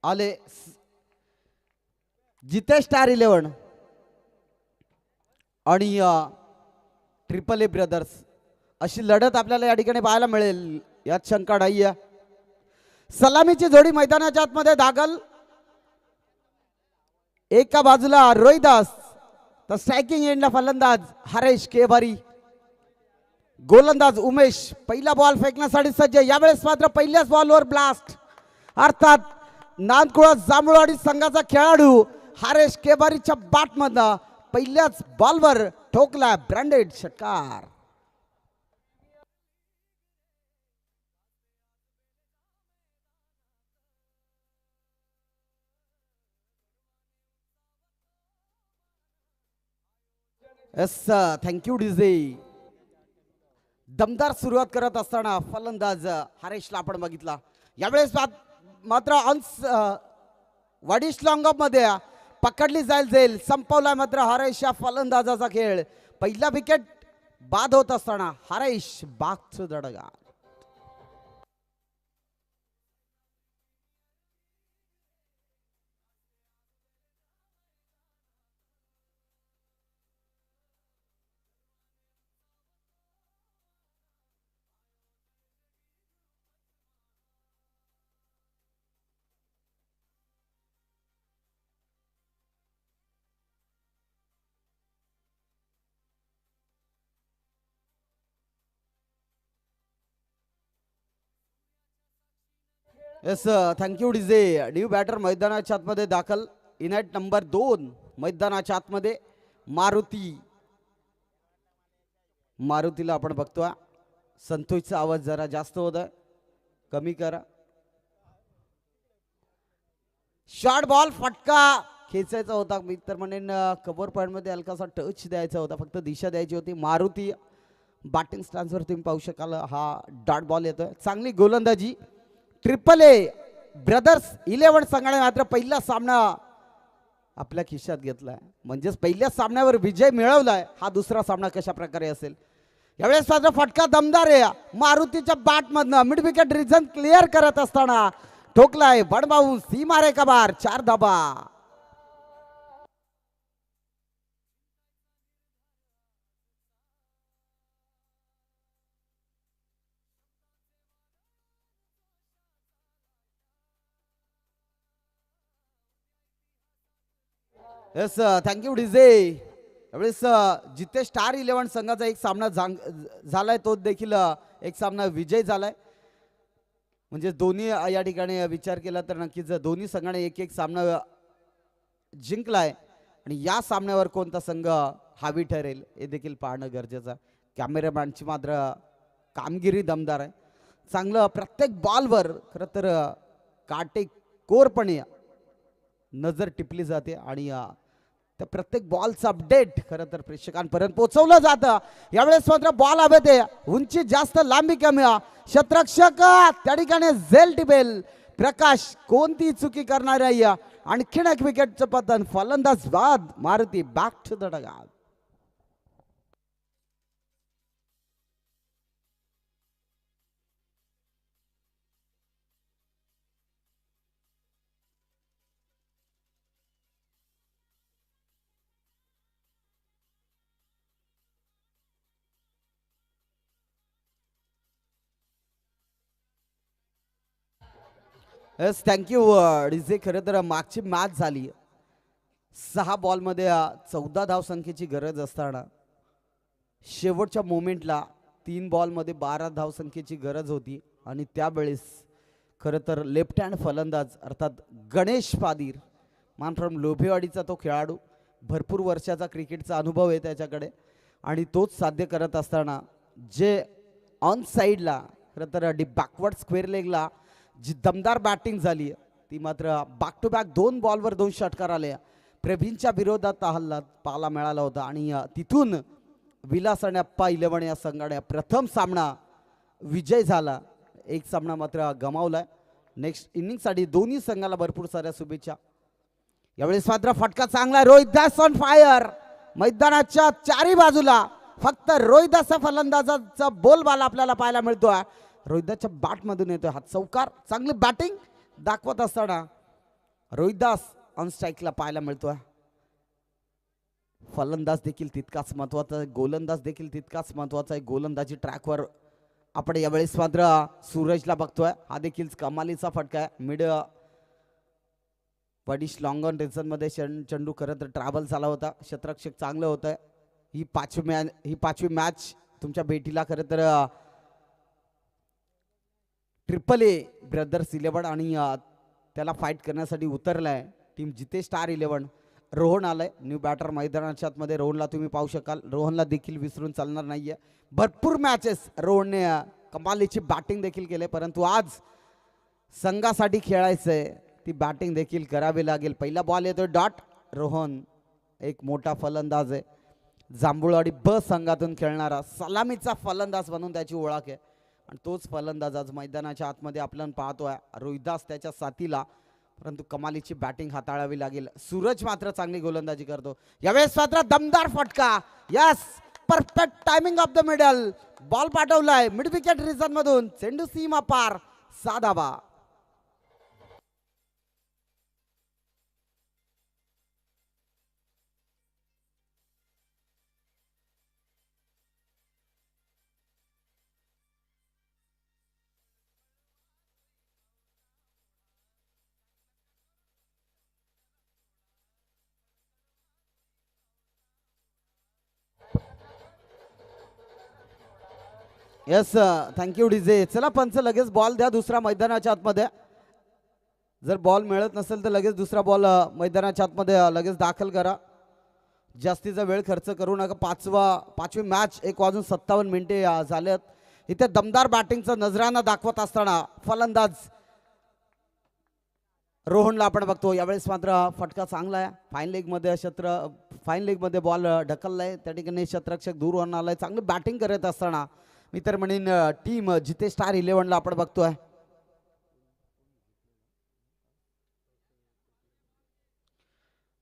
आले जिते स्टार 11 आणि ट्रिपल ए ब्रदर्स अशी लढत आपल्याला या ठिकाणी पाहायला मिळेल, यात शंका नाहीये. सलामीची जोडी मैदानाच्या आतमध्ये दाखल. एका बाजूला रोहिदास तर स्ट्रायकिंग एंडला फलंदाज हरेश केवारी, गोलंदाज उमेश. पहिला बॉल फेकण्यासाठी सज्ज. यावेळेस मात्र पहिल्याच बॉलवर ब्लास्ट, अर्थात नांदकुळा जांभूळवाडी संघाचा खेळाडू हरेश केवारीच्या बॅटमधनं पहिल्याच बॉलवर ठोकला ब्रँडेड षटकार. Yes thank you DJ. दमदार सुरुवात करत असताना फलंदाज हरेशला आपण बघितला. यावेळेस मात्र वडिश लॉंग ऑफ मध्ये पकडली जाईल संपवला मात्र हरेश या फलंदाजाचा खेळ. पहिला विकेट बाद होत असताना हरेश बाग दडगा. Yes thank you DJ. New batter मैदानाच्या आतमध्ये दाखल. इनॅट नंबर 2 मैदानाच्या आतमध्ये मारुतीला आपण बघतोय. संतोषचा आवाज जरा जास्त होत आहे, कमी करा. शॉर्ट बॉल फटका खेचायचा होता. मी तर म्हणेन कव्हर पॉइंट मध्ये हलकासा टच द्यायचा होता, फक्त दिशा द्यायची होती. मारुती बॅटिंग स्टॅन्सवर तुम्ही पाहू शकाल हा डॉट बॉल येतोय. चांगली गोलंदाजी. ट्रिपल ए ब्रदर्स 11 संघाने मात्र पहिला सामना आपल्या खिशात घेतलाय, म्हणजेच पहिल्या सामन्यावर विजय मिळवलाय. हा दुसरा सामना कशा प्रकारे असेल. यावेळेस मात्र फटका दमदार आहे. मारुतीच्या बॅटमधनं मिड विकेट रिजन क्लिअर करत असताना ठोकलाय बडबाऊ सी मारे का बार. 4 धाबा. Yes thank you DJ. यावेळेस जिथे स्टार 11 संघाचा एक सामना झालाय, तो देखील एक सामना विजय झालाय. म्हणजे दोन्ही या ठिकाणी विचार केला तर नक्कीच दोन्ही संघाने एक सामना जिंकलाय. आणि या सामन्यावर कोणता संघ हावी ठरेल हे देखील पाहणं गरजेचं. कॅमेरामॅनची मात्र कामगिरी दमदार आहे. चांगलं प्रत्येक बॉलवर खरं तर काटेकोरपणे नजर टिपली जाते आणि त्या प्रत्येक बॉलचं अपडेट खरं तर प्रेक्षकांपर्यंत पोहोचवलं जातं. यावेळेस मात्र बॉल हवे ते उंची जास्त लांबी कमी. क्षेत्ररक्षक त्या ठिकाणी झेल टिपेल. प्रकाश कोणती चुकी करणार आहे. आणखीन एक विकेटचं पतन. फलंदाज बाद. Maruti back to the dugout. Yes thank you DJ. खरं तर मागची मॅच झाली 6 बॉलमध्ये 14 धावसंख्येची गरज असताना शेवटच्या मोमेंटला 3 बॉलमध्ये 12 धावसंख्येची गरज होती. आणि त्यावेळेस खरं तर लेफ्ट हँड फलंदाज अर्थात गणेश पादीर मान फ्रॉम लोभेवाडीचा तो खेळाडू, भरपूर वर्षाचा क्रिकेटचा अनुभव आहे त्याच्याकडे. आणि तोच साध्य करत असताना जे ऑन साईडला खरं तर बॅकवर्ड स्क्वेअर लेगला जी दमदार बॅटिंग झाली ती मात्र बॅक टू बॅक 2 बॉलवर 2 षटकार आले. प्रवीणच्या विरोधात हल्ला पाहायला मिळाला होता. आणि तिथून विलास आणि अप्पा 11 या संघाने प्रथम सामना विजय झाला. एक सामना मात्र गमावलाय. नेक्स्ट इनिंगसाठी दोन्ही संघाला भरपूर साऱ्या शुभेच्छा. यावेळेस मात्र फटका चांगला. Rohidas on fire. मैदानाच्या चारी बाजूला फक्त रोहिदास फलंदाजाचा बोलबाल आपल्याला पाहायला मिळतोय. रोहिदासच्या बॅटमधून येतोय हा चौकार. चांगली बॅटिंग दाखवत असताना रोहितदास ऑन स्ट्राईकला पाहायला मिळतोय. फलंदाज देखील तितकाच महत्वाचा आहे, गोलंदाज देखील तितकाच महत्वाचा आहे. गोलंदाजी ट्रॅकवर आपण यावेळेस मात्र सूरजला बघतोय. हा देखील कमालीचा फटका आहे. मिड पडिश लॉंग ऑन रिझन मध्ये चेंडू खरं तर ट्रॅव्हल झाला होता. क्षेत्ररक्षक चांगलं होत आहे. ही पाचवी मॅच तुमच्या भेटीला खरं तर AAA ब्रदर्स 11 आणि त्याला फाईट करण्यासाठी उतरलाय टीम जिते स्टार 11. रोहन आलाय न्यू बॅटर मैदानाच्या आतमध्ये. रोहनला तुम्ही पाहू शकाल. रोहनला देखील विसरून चालणार नाहीये. भरपूर मॅचेस रोहनने कमालीची बॅटिंग देखील केले, परंतु आज संघासाठी खेळायचंय, ती बॅटिंग देखील करावी लागेल. पहिला बॉल येतोय डॉट. रोहन एक मोठा फलंदाज आहे. जांभूळवाडी ब संघातून खेळणारा सलामीचा फलंदाज म्हणून त्याची ओळख आहे आणि तोच फलंदाज आज मैदानाच्या आतमध्ये आपल्याला पाहतोय. रोहितदास त्याच्या साथीला, परंतु कमालीची बॅटिंग हाताळावी लागेल. सूरज मात्र चांगली गोलंदाजी करतो. यावेळेस मात्र दमदार फटका. Yes, perfect timing of the middle. Ball पाठवलाय मिड विकेट रिजन मधून. चेंडू सीमा पार. 6 धावा. Yes, thank you DJ. चला पंच लगेच बॉल द्या दुसरा मैदानाच्या आतमध्ये. जर बॉल मिळत नसेल तर लगेच दुसरा बॉल मैदानाच्या आतमध्ये लगेच दाखल करा. जास्तीचा वेळ खर्च करू नका. पाचवी मॅच 1:57 झालेत. इथे दमदार बॅटिंगचा नजराना दाखवत असताना फलंदाज रोहनला आपण बघतो. यावेळेस मात्र फटका चांगला आहे. फाईन लेगमध्ये बॉल ढकललाय. त्या ठिकाणी क्षेत्ररक्षक दूर होऊन आलाय. चांगली बॅटिंग करत असताना मी तर म्हणेन टीम जिथे स्टार 11ला आपण बघतोय.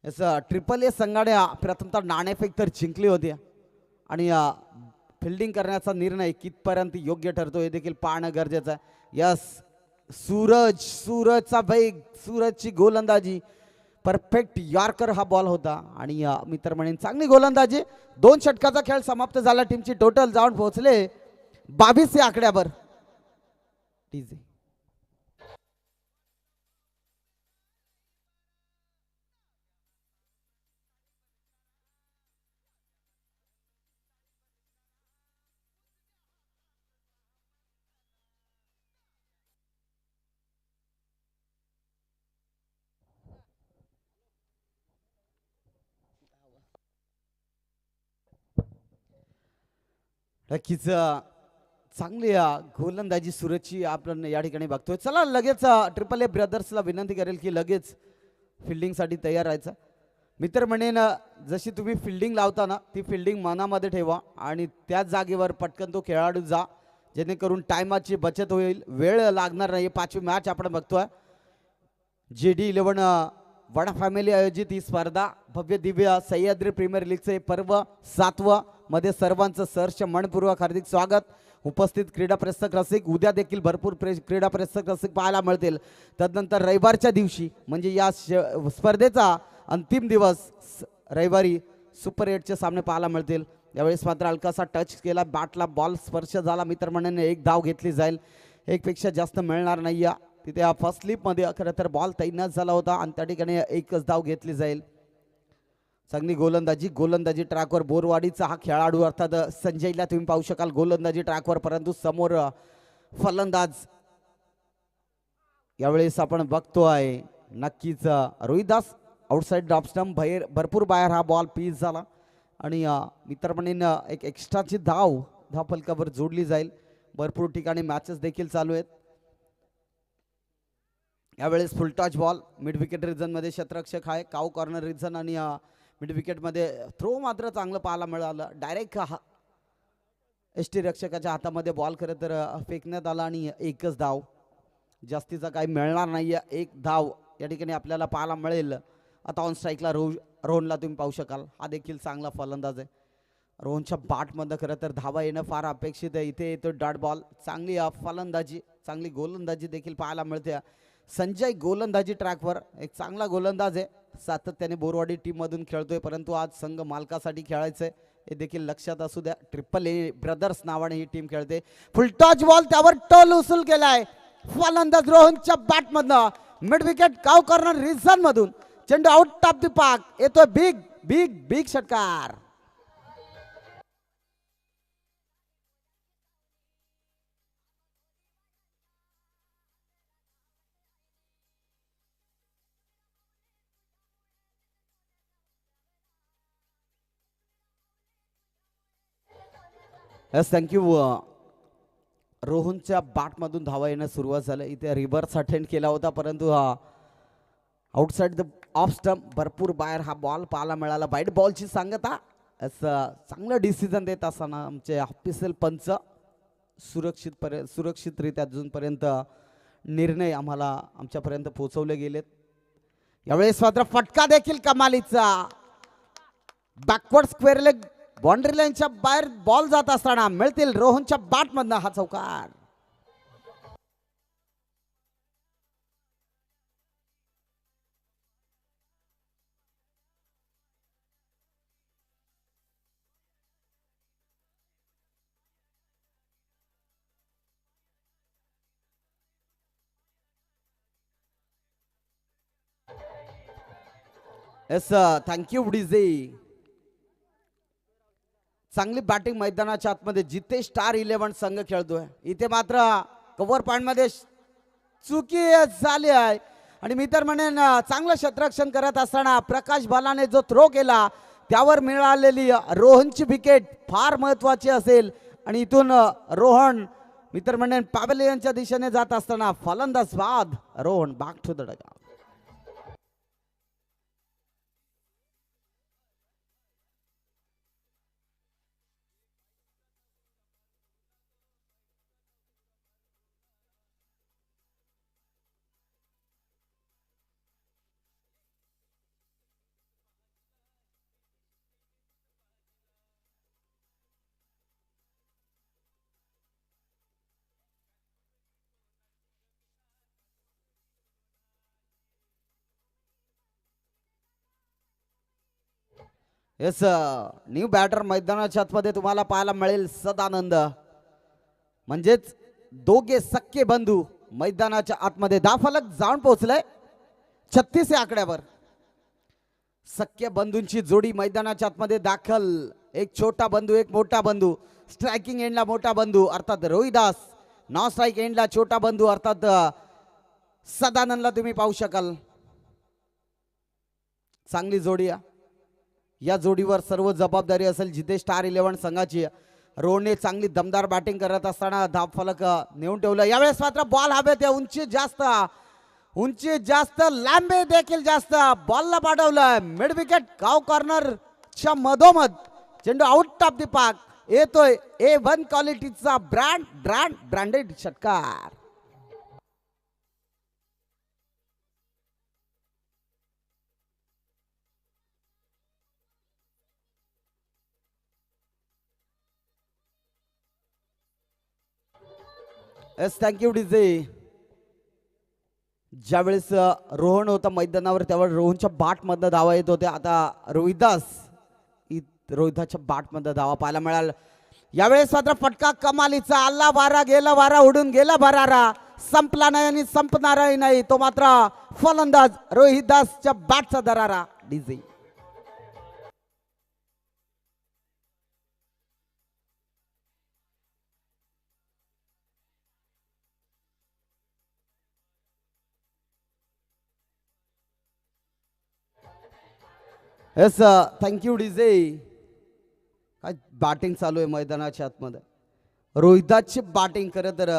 AAA संघाने प्रथमतः नाणेफेक तर जिंकली होती आणि फिल्डिंग करण्याचा निर्णय कितपर्यंत योग्य ठरतो हे देखील पाहणं गरजेचं आहे. यस, सूरजचा वेग, सूरजची गोलंदाजी, परफेक्ट यॉर्कर हा बॉल होता आणि मी तर म्हणेन चांगली गोलंदाजी. 2 षटकाचा खेळ समाप्त झाला. टीमची टोटल जाऊन पोहोचले 22 या आकड्यावर. नक्कीच चांगली गोलंदाजी सूरजची आपण या ठिकाणी बघतोय. चला लगेच AAA ब्रदर्सला विनंती करेल की लगेच फिल्डिंगसाठी तयार राहायचं. मी तर म्हणेन जशी तुम्ही फिल्डिंग लावता ना, ती फिल्डिंग मनामध्ये ठेवा आणि त्याच जागेवर पटकन तो खेळाडू जा, जेणेकरून टायमाची बचत होईल, वेळ लागणार नाही. 5वी मॅच आपण बघतोय. JD 11 वडा फॅमिली आयोजित ही स्पर्धा भव्य दिव्य सह्याद्री प्रीमियर लीगचे पर्व 7वं मध्ये सर्वांचं सहर्ष मनपूर्वक हार्दिक स्वागत. उपस्थित क्रीडा प्रेक्षक रसिक, उद्या देखील भरपूर क्रीडा प्रेक्षक रसिक पाहायला मिळतील. तदनंतर रविवारच्या दिवशी म्हणजे या स्पर्धेचा अंतिम दिवस रविवारी सुपर 8चे सामने पाहायला मिळतील. यावेळेस मात्र हलकासा टच केला, बॅटला बॉल स्पर्श झाला. मी तर म्हणेन 1 धाव घेतली जाईल, 1 पेक्षा जास्त मिळणार नाही. तिथे फर्स्ट स्लिपमध्ये खरं तर बॉल तैनात झाला होता आणि त्या ठिकाणी 1च धाव घेतली जाईल. चांगली गोलंदाजी ट्रॅकवर बोरवाडीचा हा खेळाडू अर्थात संजयला तुम्ही पाहू शकाल गोलंदाजी ट्रॅकवर, परंतु समोर फलंदाज यावेळेस आपण बघतोय नक्कीच रोहितदास. आउटसाइड ड्रॉप स्टंप भरपूर बाहेर हा बॉल पीस झाला आणि मित्र म्हणेन एक एक्स्ट्राची धाव फलकावर जोडली जाईल. भरपूर ठिकाणी मॅचेस देखील चालू आहेत. यावेळेस full touch ball mid wicket region मध्ये क्षेत्ररक्षक आहे, काऊ कॉर्नर रिजन आणि मिड विकेट मध्ये थ्रो मात्र चांगलं पाहायला मिळालं. डायरेक्ट एसटी रक्षकाच्या हातामध्ये बॉल खरं तर फेकण्यात आला आणि 1च धाव, जास्तीचा काही मिळणार नाहीये. 1 धाव या ठिकाणी आपल्याला पाहायला मिळेल. आता ऑन स्ट्राईकला रोहनला तुम्ही पाहू शकाल, हा देखील चांगला फलंदाज आहे. रोहनच्या बॅटमध्ये खरं तर धावा येणं फार अपेक्षित आहे. इथे येतो डॉट बॉल. चांगली फलंदाजी, चांगली गोलंदाजी देखील पाहायला मिळते. संजय गोलंदाजी ट्रॅकवर एक चांगला गोलंदाज आहे, सातत्याने बोरवाडी टीम मधून खेळतोय, परंतु आज संघ मालकासाठी खेळायचंय हे देखील लक्षात असू द्या. ट्रिपल ए ब्रदर्स नावाने ही टीम खेळते. फुलटॉच बॉल त्यावर टोल उचल केलाय. फलंदाज रोहनच्या बॅट मधनं मिड विकेट काव कॉर्नर रिझन मधून चेंडू आउट ऑफ द पार्क येतोय. बिग बिग बिग षटकार. Yes thank you. रोहनच्या बॅटमधून धावा येणं सुरुवात झालं. इथे रिव्हर्स अटेंड केला होता, परंतु आउटसाइड द ऑफ स्टंप भरपूर बाहेर हा बॉल पाहायला मिळाला. वाईट बॉलची सांगता असं चांगलं डिसिजन देत असताना आमचे ऑफिशियल पंच सुरक्षितरित्या अजूनपर्यंत निर्णय आम्हाला आमच्यापर्यंत पोहोचवले गेलेत. यावेळेस मात्र फटका देखील कमालीचा. बॅकवर्ड स्क्वेअर लेग बाउंड्री लाईनच्या बाहेर बॉल जात असताना मिळतील रोहनच्या बॅटमधनं हा चौकार. Yes thank you DJ. चांगली बॅटिंग मैदानाच्या आतमध्ये जिथे स्टार 11 संघ खेळतोय. इथे मात्र कव्हर पॉइंट मध्ये चुकी झाली आहे आणि मी तर म्हणेन चांगलं क्षेत्ररक्षण करत असताना प्रकाश बालाने जो थ्रो केला त्यावर मिळालेली रोहनची विकेट फार महत्वाची असेल आणि इथून रोहन मी तर म्हणेन पॅव्हेलियनच्या दिशेने जात असताना फलंदाज बाद Rohan back to the dugout. Yes new batter मैदानाच्या आतमध्ये तुम्हाला पाहायला मिळेल सदानंद. म्हणजेच दोघे सख्खे बंधू मैदानाच्या आतमध्ये. दाफलक जाऊन पोहोचलाय 36 या आकड्यावर. सख्खे बंधूंची जोडी मैदानाच्या आतमध्ये दाखल. एक छोटा बंधू एक मोठा बंधू. स्ट्रायकिंग एंडला मोठा बंधू अर्थात रोहिदास, नॉन स्ट्राईक एंडला छोटा बंधू अर्थात सदानंदला तुम्ही पाहू शकाल. चांगली जोडी आहे. या जोडीवर सर्व जबाबदारी असेल जिथे स्टार 11 संघाची. रोहनने चांगली दमदार बॅटिंग करत असताना धाव फलक नेऊन ठेवलं. यावेळेस मात्र बॉल हवेत. उंची जास्त लांबी देखील जास्त. बॉलला पाठवलं मिड विकेट काव कॉर्नरच्या मधोमध चेंडू आउट ऑफ द पार्क येतोय. A1 क्वालिटीचा ब्रँडेड षटकार. Yes thank you DJ. ज्यावेळेस रोहन होता मैदानावर त्यावेळेस रोहनच्या बॅटमधनं धावा येत होत्या. आता रोहिदासच्या बॅटमधनं धावा पाहायला मिळाल. यावेळेस मात्र फटका कमालीचा. आला वारा गेला वारा उडून गेला भरारा. संपला नाही आणि संपणारही नाही तो मात्र फलंदाज रोहिदासच्या बॅटचा दरारा. DJ yes thank you DJ. काय बॅटिंग चालू आहे मैदानाच्या आतमध्ये. रोहिदासची बॅटिंग खरं तर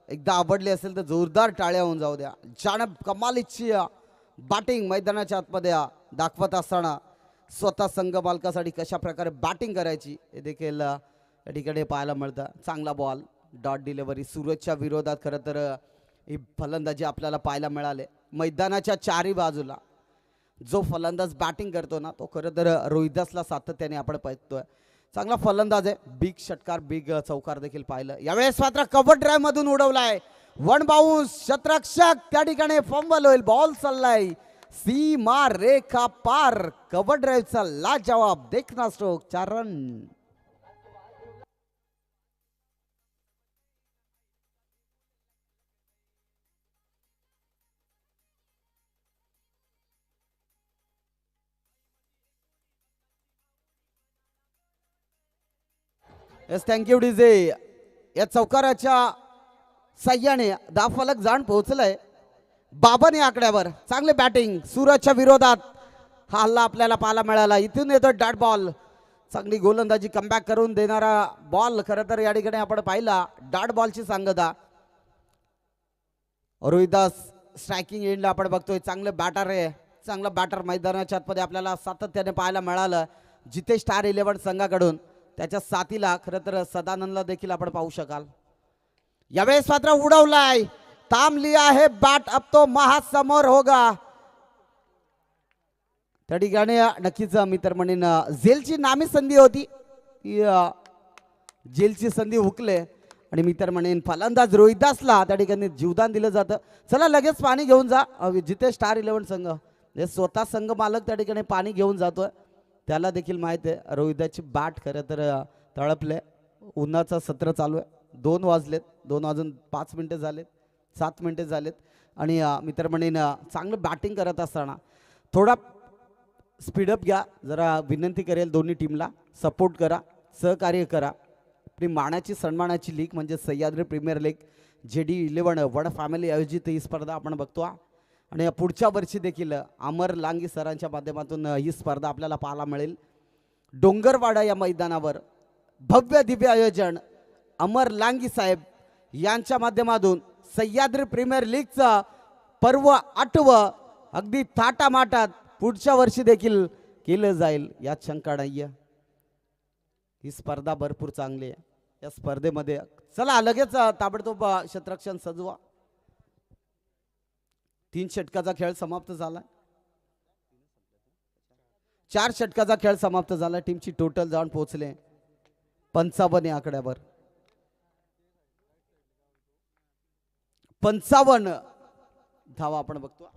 एकदा आवडली असेल तर जोरदार टाळ्या होऊन जाऊ द्या. जाणं कमालीची बॅटिंग मैदानाच्या आतमध्ये दाखवत असताना स्वतः संघ मालकासाठी कशा प्रकारे बॅटिंग करायची हे देखील या ठिकाणी पाहायला मिळतं. चांगला बॉल डॉट डिलिव्हरी. सूरजच्या विरोधात खरं तर ही फलंदाजी आपल्याला पाहायला मिळाले. मैदानाच्या चारही बाजूला जो फलंदाज बॅटिंग करतो ना तो खरं तर रोहिदासला सातत्याने आपण पाहतोय. चांगला फलंदाज आहे. बिग षटकार बिग चौकार देखील पाहिलं. यावेळेस मात्र कव्हर ड्राईव्ह मधून उडवलाय. वन बाउन्स क्षेत्ररक्षक त्या ठिकाणी फंबल होईल. बॉल चाललाय सीमा रेखा पार. कव्हर ड्राईव्हचा लाजवाब देखना stroke. 4 run. Yes thank you DJ. या चौकाराच्या सह्याने दाफलक जाण पोहोचलंय. बाबाने आकड्यावर चांगले बॅटिंग. सूरजच्या विरोधात हा हल्ला आपल्याला पाहायला मिळाला. इथून येतो डॉट बॉल. चांगली गोलंदाजी कमबॅक करून देणारा बॉल खरं तर या ठिकाणी आपण पाहिला. डॉट बॉलची सांगता. रोहिदास स्ट्रायकिंग एंडला आपण बघतोय. चांगले बॅटर आहे. चांगला बॅटर मैदानाच्या आतमध्ये आपल्याला सातत्याने पाहायला मिळालं. जिथे स्टार 11 संघाकडून त्याच्या साथीला खरं तर सदानंदला देखील आपण पाहू शकाल. यावेळेस मात्र उडवलाय. थांब लिया है बॅट अब तो महासमोर होगा. त्या ठिकाणी नक्कीच मित्र म्हणेन जेलची नामी संधी होती. जेलची संधी हुकले आणि मित्र म्हणेन फलंदाज रोहिदासला त्या ठिकाणी जीवदान दिलं जातं. चला लगेच पाणी घेऊन जा. जिथे स्टार 11 संघ हे स्वतः संघ मालक त्या ठिकाणी पाणी घेऊन जातोय. त्याला देखील माहिती आहे रोहिदाची बॅट खरं तर तळपले. उन्हाचं सत्र चालू आहे. 2 वाजलेत. 2 वाजून 5 मिनिटं झालेत. 7 मिनिटं झालेत आणि मित्र म्हणेन चांगलं बॅटिंग करत असताना थोडा स्पीडअप घ्या. जरा विनंती करेल दोन्ही टीमला. सपोर्ट करा, सहकार्य करा. आपली मानाची सन्मानाची लीग म्हणजे सह्याद्री प्रीमियर लीग JD11 वड फॅमिली आयोजित ही स्पर्धा आपण बघतो. आणि पुढच्या वर्षी देखील अमर लांगी सरांच्या माध्यमातून ही स्पर्धा आपल्याला पाहायला मिळेल. डोंगरवाडा या मैदानावर भव्य दिव्य आयोजन अमर लांगी साहेब यांच्या माध्यमातून सह्याद्री प्रीमियर लीगचा पर्व 8वं अगदी थाटामाटात पुढच्या वर्षी देखील केलं जाईल यात शंका नाहीये. ही स्पर्धा भरपूर चांगली आहे. या स्पर्धेमध्ये चला लगेच ताबडतोब क्षेत्ररक्षण सजवा. 3 षटकाचा खेळ समाप्त झाला. 4 षटकाचा खेळ समाप्त झाला. टीमची टोटल जाऊन पोहोचले 55 या आकड्यावर. 55 धावा आपण बघतो.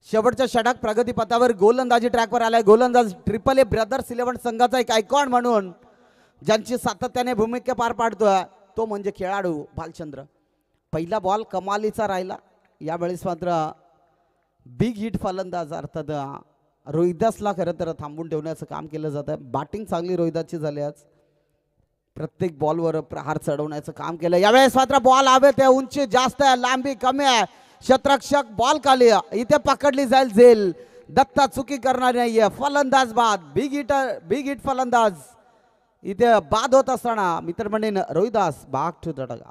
शेवटच्या षटक प्रगतीपथावर गोलंदाजी ट्रॅकवर आलाय. गोलंदाज ट्रिपल ए ब्रदर्स 11 संघाचा एक आयकॉन म्हणून ज्यांची सातत्याने भूमिका पार पाडतोय तो म्हणजे खेळाडू भालचंद्र. पहिला बॉल कमालीचा राहिला. यावेळेस मात्र बिग हिट फलंदाज अर्थात रोहिदासला खरं तर थांबून ठेवण्याचं काम केलं जातं. बॅटिंग चांगली रोहिदासची झाली. आज प्रत्येक बॉलवर प्रहार चढवण्याचं काम केलं. यावेळेस मात्र बॉल हवे ते उंची जास्त आहे, लांबी कमी आहे. क्षेत्ररक्षक बॉल खाली. इथे पकडली जाईल झेल. दत्ता चुकी करणार नाहीये. फलंदाज बाद. बिग हिट फलंदाज इथे बाद होत असताना मित्र म्हणेन रोहिदास बाग टू द डगा.